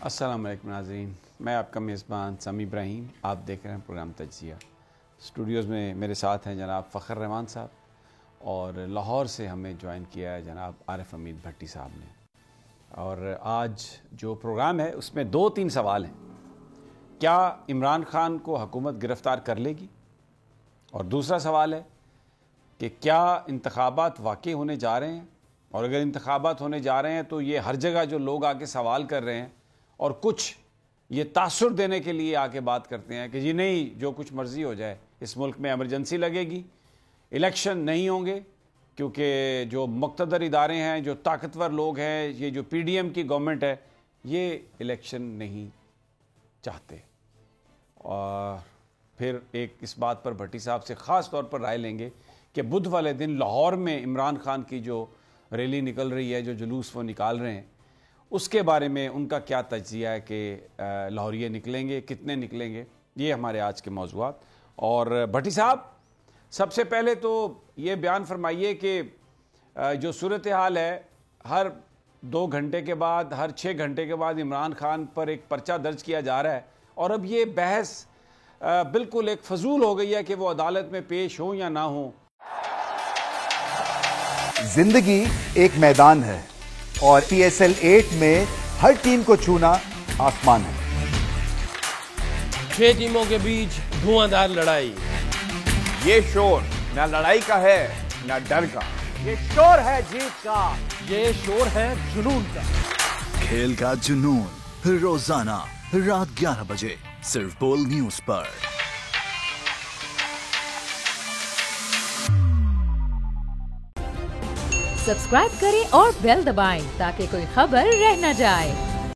अस्सलाम वालेकुम नाज़रीन, मैं आपका मेज़बान समी इब्राहिम। आप देख रहे हैं प्रोग्राम तजिया। स्टूडियोज़ में मेरे साथ हैं जनाब फ़खर रहमान साहब और लाहौर से हमें ज्वाइन किया है जनाब आरिफ हमीद भट्टी साहब ने। और आज जो प्रोग्राम है उसमें 2-3 सवाल हैं। क्या इमरान ख़ान को हुकूमत गिरफ़्तार कर लेगी? और दूसरा सवाल है कि क्या इंतखाबात वाकई होने जा रहे हैं? और अगर इंतखाबात होने जा रहे हैं तो ये हर जगह जो लोग आके सवाल कर रहे हैं और कुछ ये तासुर देने के लिए आके बात करते हैं कि जी नहीं, जो कुछ मर्ज़ी हो जाए, इस मुल्क में एमरजेंसी लगेगी, इलेक्शन नहीं होंगे क्योंकि जो मुक़्तदर इदारे हैं, जो ताकतवर लोग हैं, ये जो PDM की गवर्नमेंट है, ये इलेक्शन नहीं चाहते। और फिर एक इस बात पर भट्टी साहब से ख़ास तौर पर राय लेंगे कि बुध वाले दिन लाहौर में इमरान ख़ान की जो रैली निकल रही है, जो जुलूस वो निकाल रहे हैं, उसके बारे में उनका क्या तज्ज़िया है कि लाहौरिये निकलेंगे, कितने निकलेंगे, ये हमारे आज के मौज़ूआत। और भट्टी साहब, सबसे पहले तो ये बयान फरमाइए कि जो सूरत हाल है, हर 2 घंटे के बाद, हर 6 घंटे के बाद इमरान ख़ान पर एक पर्चा दर्ज किया जा रहा है और अब ये बहस बिल्कुल एक फजूल हो गई है कि वो अदालत में पेश हों या ना हों। जिंदगी एक मैदान है और PSL 8 में हर टीम को छूना आसमान है। 6 टीमों के बीच धुआंधार लड़ाई। ये शोर ना लड़ाई का है ना डर का, ये शोर है जीत का, ये शोर है जुनून का। खेल का जुनून फिर रोजाना रात 11 बजे सिर्फ बोल न्यूज पर। सब्सक्राइब करें और बेल दबाएं ताकि कोई खबर रह न जाए।